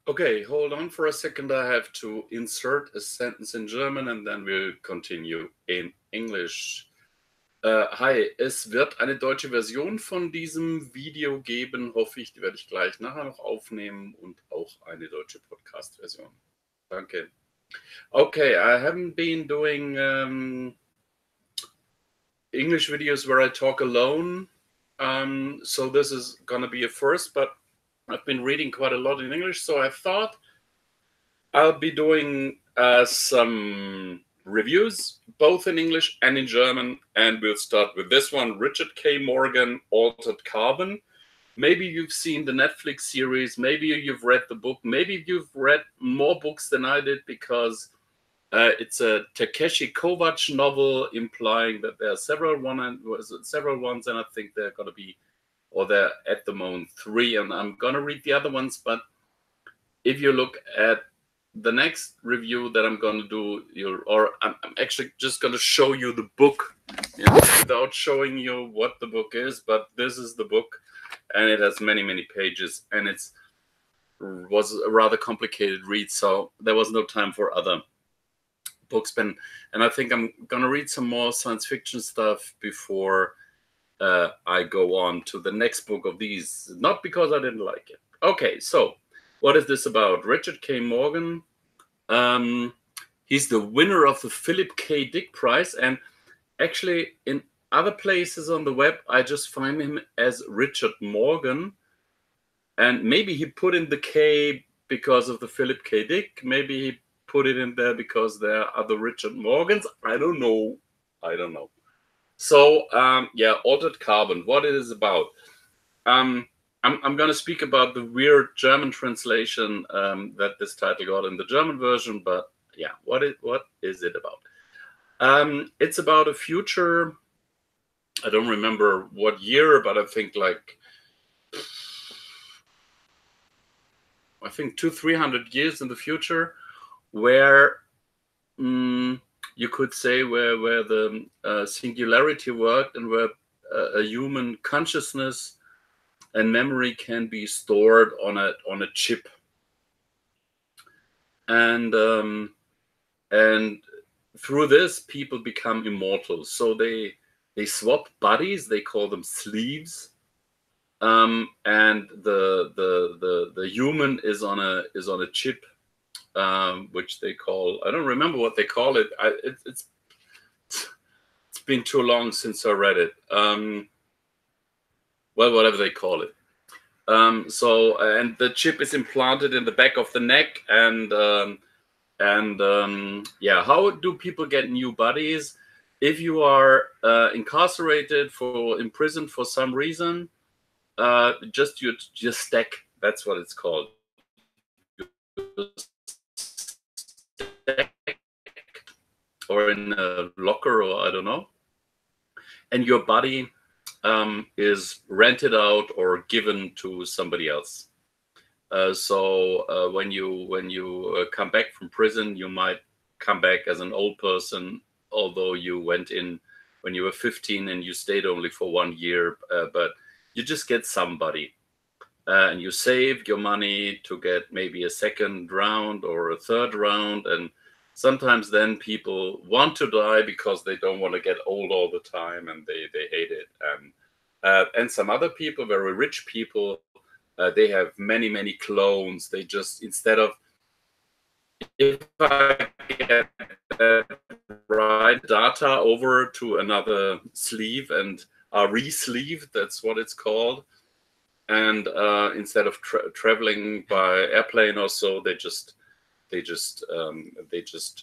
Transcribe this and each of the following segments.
Okay, hold on for a second. I have to insert a sentence in German and then we'll continue in English. Hi, es wird eine deutsche Version von diesem Video geben, hoffe ich. Die werde ich gleich nachher noch aufnehmen und auch eine deutsche Podcast-Version. Danke. Okay, I haven't been doing English videos where I talk alone. So this is gonna be a first, but I've been reading quite a lot in English, so I thought I'll be doing some reviews, both in English and in German, and we'll start with this one, Richard K. Morgan, Altered Carbon. Maybe you've seen the Netflix series, maybe you've read the book, maybe you've read more books than I did, because it's a Takeshi Kovich novel, implying that there are several ones, and I think they're going to be, or they're at the moment 3, and I'm going to read the other ones. But if you look at the next review that I'm going to do, I'm actually just going to show you the book, without showing you what the book is. But this is the book, and it has many, many pages, and was a rather complicated read, so there was no time for other books. And I think I'm gonna read some more science fiction stuff before I go on to the next book of these, not because I didn't like it. Okay, so what is this about? Richard K. Morgan, he's the winner of the Philip K. Dick Prize, and actually in other places on the web I just find him as Richard Morgan, and maybe he put in the K because of the Philip K. Dick, maybe he put it in there because there are other Richard Morgans. I don't know. So yeah, Altered Carbon, what it is about. I'm going to speak about the weird German translation that this title got in the German version, but yeah, what is it about? It's about a future. I don't remember what year, but I think 200-300 years in the future, where you could say where the singularity worked, and where a human consciousness and memory can be stored on a chip, and through this people become immortal. So they swap bodies. They call them sleeves, and the human is on a chip, which they call, I don't remember what they call it. It's been too long since I read it. Well, whatever they call it. So and the chip is implanted in the back of the neck, and yeah, how do people get new bodies? If you are incarcerated, imprisoned for some reason, just your stack. That's what it's called. Or in a locker, or I don't know, and your body is rented out or given to somebody else. So when you come back from prison, you might come back as an old person, although you went in when you were 15 and you stayed only for 1 year, but you just get somebody. And you saved your money to get maybe a second round or a third round. And sometimes then people want to die because they don't want to get old all the time, and they hate it. And some other people, very rich people, they have many clones. They just, instead of, if I get right data over to another sleeve and are re-sleeved, that's what it's called. And instead of traveling by airplane or so, they just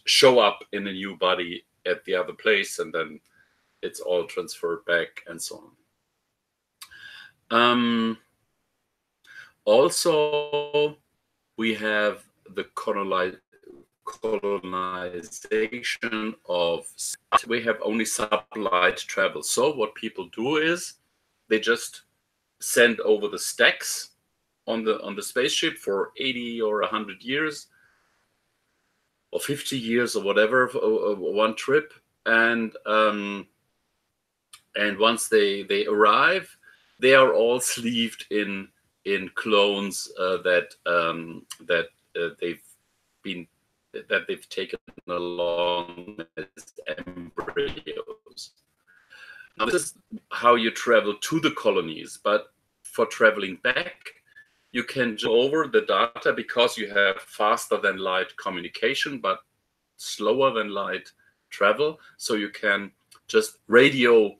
show up in a new body at the other place, and then it's all transferred back and so on. Also, we have the colonization of. We have only sublight travel. So what people do is they just send over the stacks on the spaceship for 80 or 100 years or 50 years or whatever, one trip, and once they arrive, they are all sleeved in in clones that they've taken along as embryos. Now, this is how you travel to the colonies, but for traveling back, you can jump over the data because you have faster than light communication, but slower than light travel. So you can just radio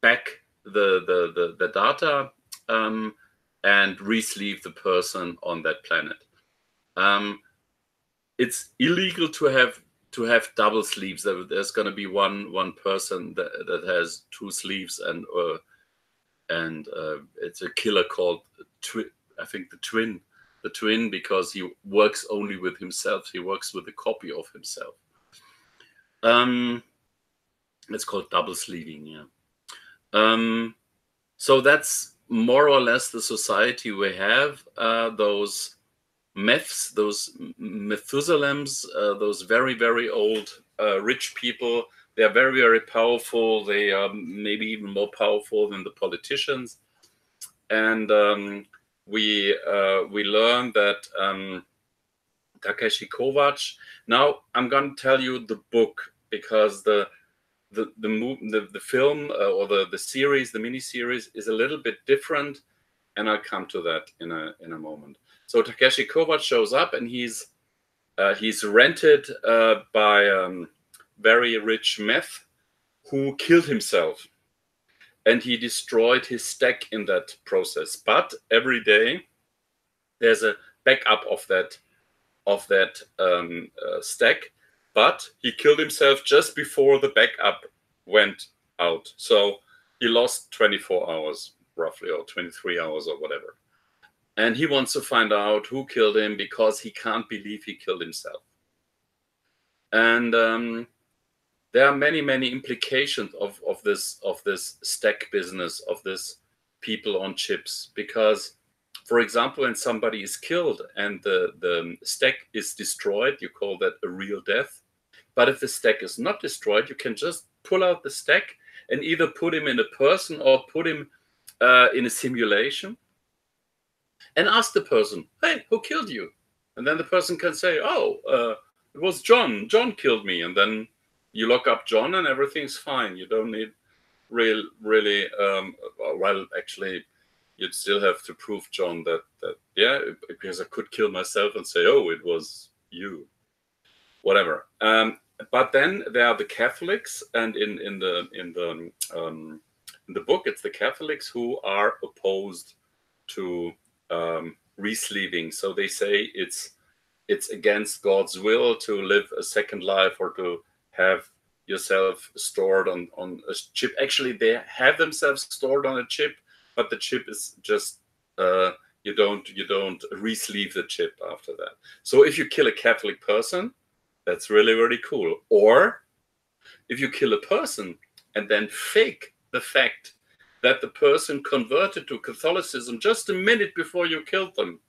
back the data and re-sleeve the person on that planet. It's illegal to have double sleeves. There's going to be one person that has two sleeves, and it's a killer called I think the twin, because he works only with himself. He works with a copy of himself. It's called double sleeving. Yeah. So that's more or less the society we have. Those Meths, those Methusalems, those very, very old rich people. They are very, very powerful. They are maybe even more powerful than the politicians. And we learn that Takeshi Kovich. Now I'm going to tell you the book, because the film or the series, the miniseries, is a little bit different, and I'll come to that in a moment. So Takeshi Kovich shows up, and he's rented by very rich meth who killed himself, and he destroyed his stack in that process. But every day there's a backup of that stack. But he killed himself just before the backup went out, so he lost 24 hours roughly, or 23 hours or whatever. And he wants to find out who killed him, because he can't believe he killed himself. And there are many, many implications of this stack business, of this people on chips. Because, for example, when somebody is killed and the stack is destroyed, you call that a real death. But if the stack is not destroyed, you can just pull out the stack and either put him in a person or put him in a simulation, and ask the person, hey, who killed you? And then the person can say, oh, it was John. John killed me. And then you lock up John and everything's fine. You don't need really, well, actually, you'd still have to prove, John, that yeah, because I could kill myself and say, oh, it was you. Whatever. But then there are the Catholics, and in the book, it's the Catholics who are opposed to re-sleeving. So they say it's against God's will to live a second life, or to have yourself stored on a chip. Actually, they have themselves stored on a chip, but the chip is just you don't re-sleeve the chip after that. So if you kill a Catholic person, that's really, really cool. Or if you kill a person and then fake the fact that the person converted to Catholicism just a minute before you killed them,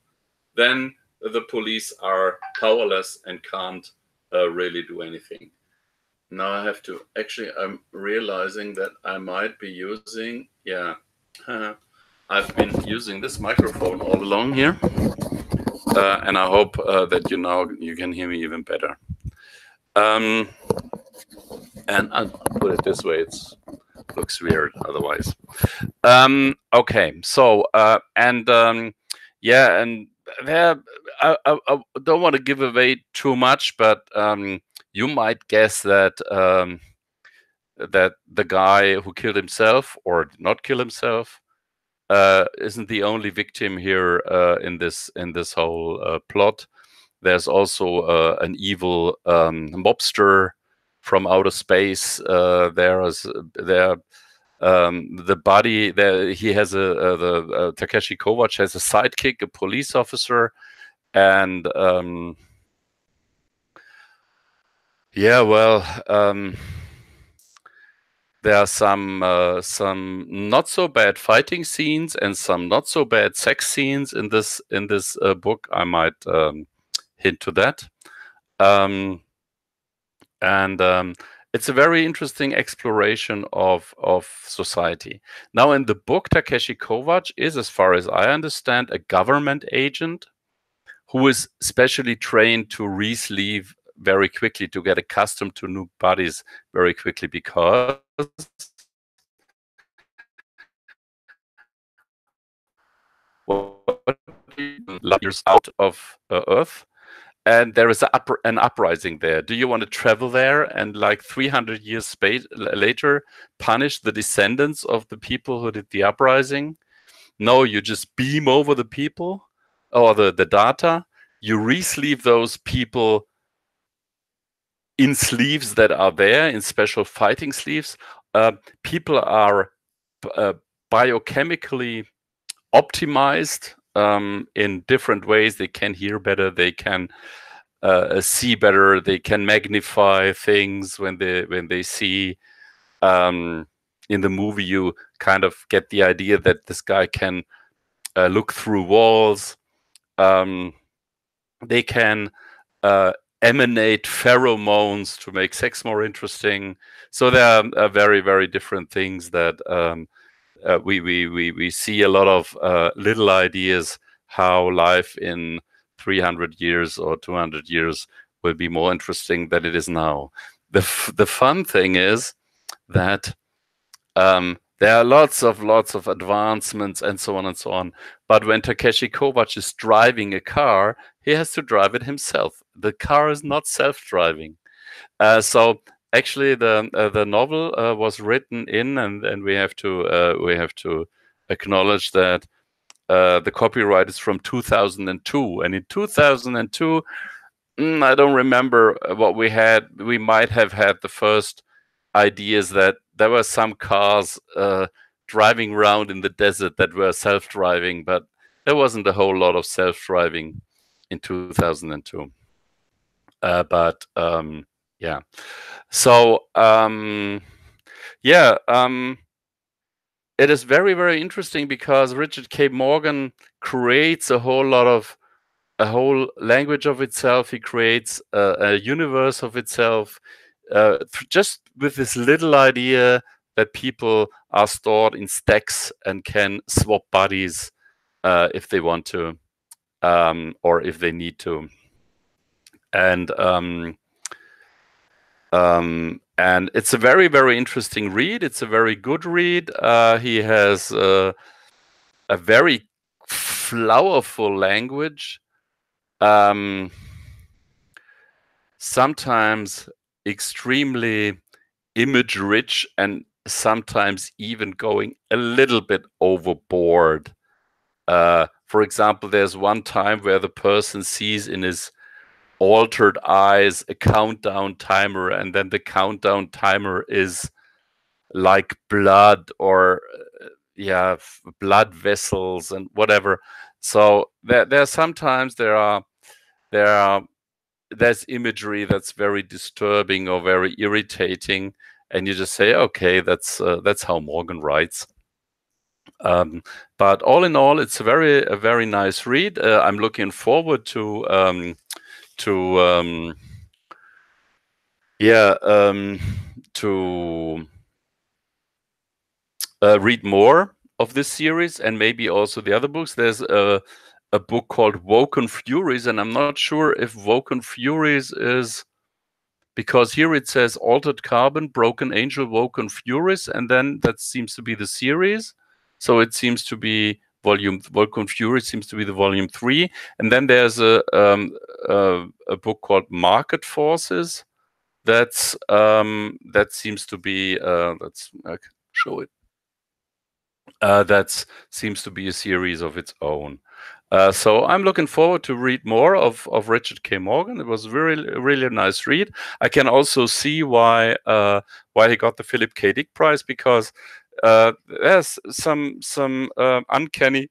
then the police are powerless and can't really do anything. Now I have to, actually, I'm realizing that I might be using, yeah, I've been using this microphone all along here. And I hope that you can hear me even better. And I'll put it this way, it looks weird otherwise. Okay, so yeah, and there I don't want to give away too much, but you might guess that that the guy who killed himself, or did not kill himself, isn't the only victim here in this whole plot. There's also an evil mobster from outer space. The body there. He has the Takeshi Kovich has a sidekick, a police officer, and yeah, well, there are some not so bad fighting scenes and some not so bad sex scenes in this book. I might hint to that. And it's a very interesting exploration of society. Now, in the book, Takeshi Kovich is, as far as I understand, a government agent who is specially trained to re-sleeve very quickly, to get accustomed to new bodies very quickly, because years out of Earth, and there is an uprising there. Do you want to travel there and, like 300 years later, punish the descendants of the people who did the uprising? No, you just beam over the people or the data. You re-sleeve those people in sleeves that are there, in special fighting sleeves. People are biochemically optimized in different ways. They can hear better, they can see better, they can magnify things when they see. In the movie, you kind of get the idea that this guy can look through walls. They can emanate pheromones to make sex more interesting. So there are very, very different things that we see a lot of little ideas how life in 300 years or 200 years will be more interesting than it is now. The fun thing is that there are lots of advancements and so on and so on. But when Takeshi Kovich is driving a car, he has to drive it himself. The car is not self-driving. So actually, the novel was written in, and we have to acknowledge that the copyright is from 2002, and in 2002, I don't remember what we had. We might have had the first ideas that there were some cars driving around in the desert that were self-driving, but there wasn't a whole lot of self-driving in 2002. Yeah. So it is very, very interesting because Richard K. Morgan creates a whole language of itself. He creates a universe of itself just with this little idea that people are stored in stacks and can swap bodies if they want to or if they need to. And it's a very, very interesting read. It's a very good read. He has a very flowerful language. Sometimes extremely image rich, and sometimes even going a little bit overboard. For example, there's one time where the person sees in his altered eyes a countdown timer, and then the countdown timer is like blood or blood vessels and whatever. So there's imagery that's very disturbing or very irritating, and you just say, okay, that's how Morgan writes. But all in all, it's a very nice read. I'm looking forward to read more of this series and maybe also the other books. There's a book called Woken Furies, and I'm not sure if Woken Furies is, because here it says Altered Carbon, Broken Angel, Woken Furies, and then that seems to be the series. So it seems to be Woken Furies seems to be the volume 3, and then there's a book called Market Forces. That seems to be let's show it. That seems to be a series of its own. So I'm looking forward to read more of Richard K. Morgan. It was really nice read. I can also see why he got the Philip K. Dick Prize, because there's some uncanny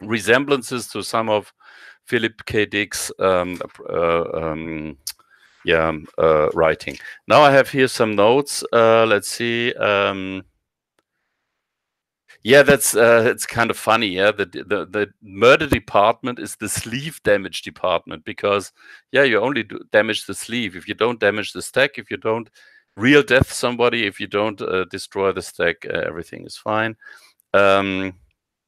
resemblances to some of Philip K. Dick's writing. Now I have here some notes. Let's see. Yeah, that's it's kind of funny. Yeah, the murder department is the sleeve damage department, because yeah, you only damage the sleeve. If you don't damage the stack, if you don't real death somebody, if you don't destroy the stack, everything is fine. Yeah,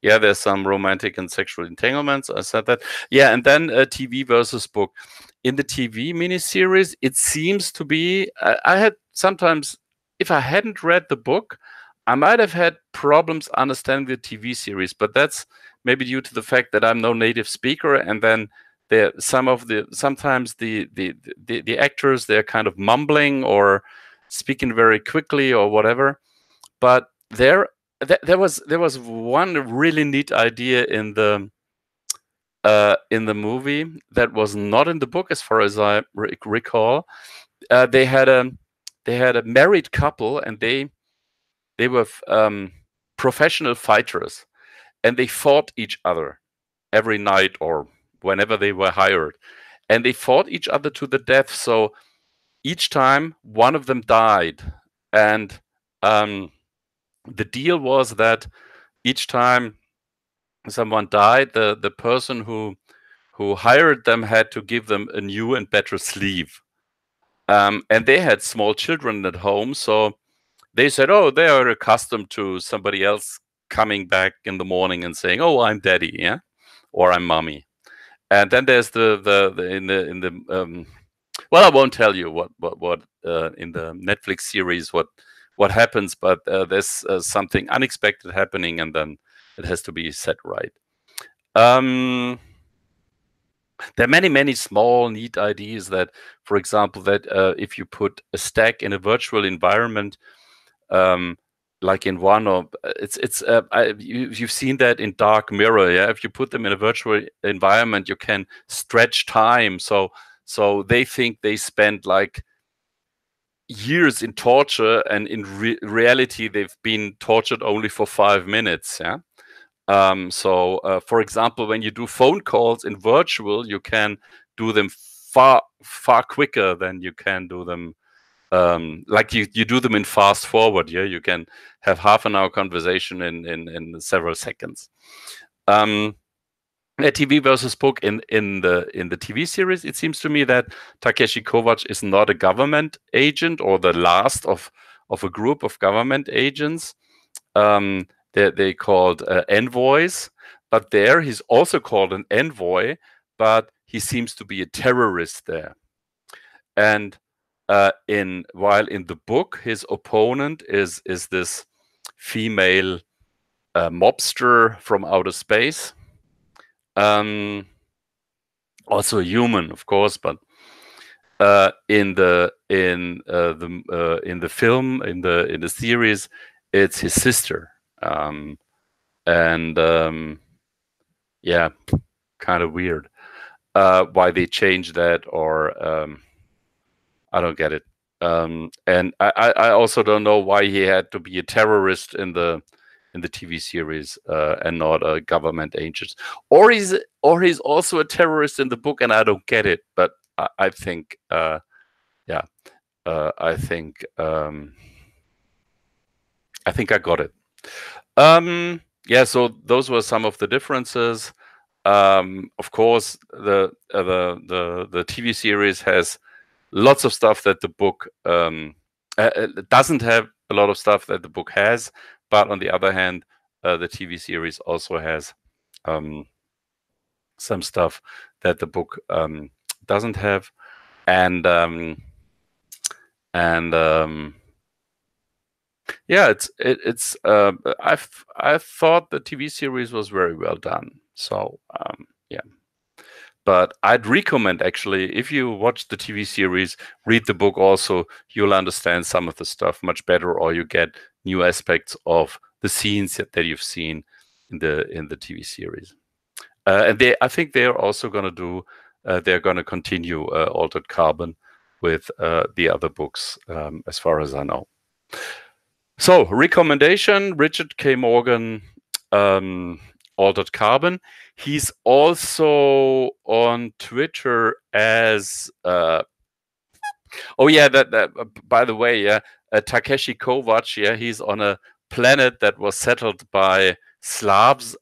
there's some romantic and sexual entanglements. I said that. Yeah, and then TV versus book. In the TV miniseries, it seems to be. I had sometimes, if I hadn't read the book, I might have had problems understanding the TV series, but that's maybe due to the fact that I'm no native speaker, and then there sometimes the actors, they're kind of mumbling or speaking very quickly or whatever. But there was one really neat idea in the movie that was not in the book, as far as I recall. They had a married couple, and they were professional fighters, and they fought each other every night or whenever they were hired, and they fought each other to the death. So each time one of them died, and the deal was that each time someone died, the person who hired them had to give them a new and better sleeve. And they had small children at home, so they said, "Oh, they are accustomed to somebody else coming back in the morning and saying, 'Oh, I'm daddy,' yeah, or 'I'm mommy.'" And then there's the in the well, I won't tell you what in the Netflix series what happens, but there's something unexpected happening, and then it has to be set right. There are many small neat ideas that, for example, that if you put a stack in a virtual environment, like in one of you've seen that in Dark Mirror, yeah. If you put them in a virtual environment, you can stretch time. So they think they spent like years in torture, and in reality, they've been tortured only for 5 minutes. Yeah. So, for example, when you do phone calls in virtual, you can do them far quicker than you can do them. Like you do them in fast forward. Yeah, you can have half an hour conversation in several seconds. A TV versus book in the TV series, it seems to me that Takeshi Kovich is not a government agent or the last of a group of government agents. They called envoys, but there he's also called an envoy, but he seems to be a terrorist there. And while in the book his opponent is this female mobster from outer space. Also a human, of course, but in the film, in the series, it's his sister, and yeah, kind of weird why they changed that, or I don't get it. And I also don't know why he had to be a terrorist in the TV series and not a government agent, or he's also a terrorist in the book, and I don't get it. But I think, I think I got it. Yeah, so those were some of the differences. Of course, the TV series has lots of stuff that the book doesn't have. A lot of stuff that the book has, but on the other hand, the TV series also has some stuff that the book doesn't have, and yeah, it's I thought the TV series was very well done. So yeah. But I'd recommend, actually, if you watch the TV series, read the book also. You'll understand some of the stuff much better, or you get new aspects of the scenes that you've seen in the TV series. And I think they're also going to do. They're going to continue Altered Carbon with the other books, as far as I know. So, recommendation: Richard K. Morgan, Altered Carbon. He's also on Twitter as oh yeah, that by the way, yeah, Takeshi Kovich, yeah, he's on a planet that was settled by Slavs,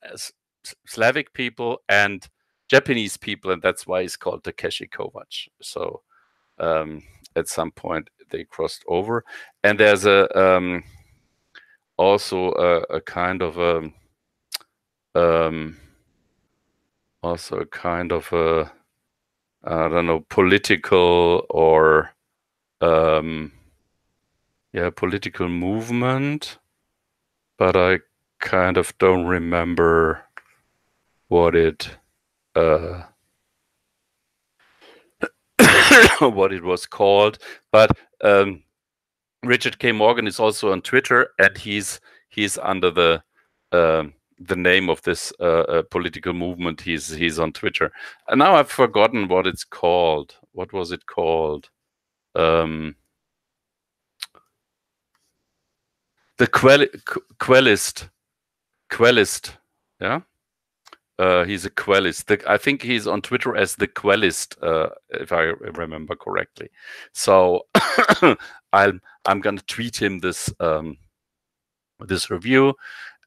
Slavic people, and Japanese people, and that's why he's called Takeshi Kovich. So at some point they crossed over, and there's also a kind of also a kind of a, I don't know, political or political movement, but I kind of don't remember what it what it was called. But Richard K. Morgan is also on Twitter, and he's under the name of this political movement. He's on Twitter, and now I've forgotten what it's called. What was it called? The Quellist. Yeah. He's a Quellist. I think he's on Twitter as the Quellist, if I remember correctly. So I'm gonna tweet him this this review,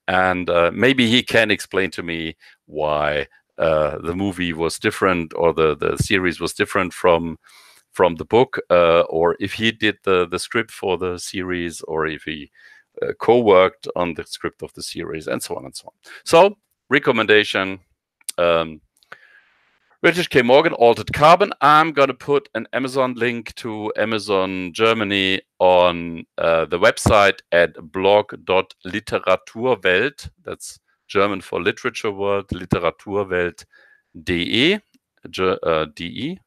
and maybe he can explain to me why the movie was different, or the series was different from the book, or if he did the script for the series, or if he co-worked on the script of the series, and so on and so on. So, recommendation, Richard K. Morgan, Altered Carbon. I'm going to put an Amazon link to Amazon Germany on the website at blog.literaturwelt. That's German for literature world, literaturwelt.de. De.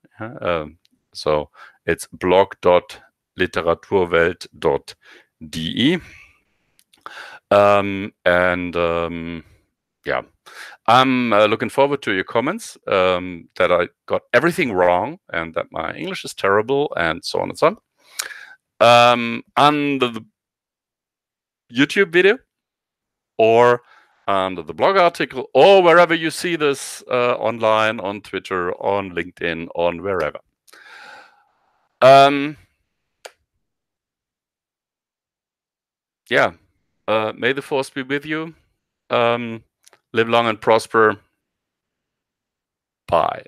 So it's blog.literaturwelt.de. Yeah, I'm looking forward to your comments, that I got everything wrong and that my English is terrible, and so on and so on. Under the YouTube video, or under the blog article, or wherever you see this online, on Twitter, on LinkedIn, on wherever. Yeah, may the force be with you. Live long and prosper. Bye.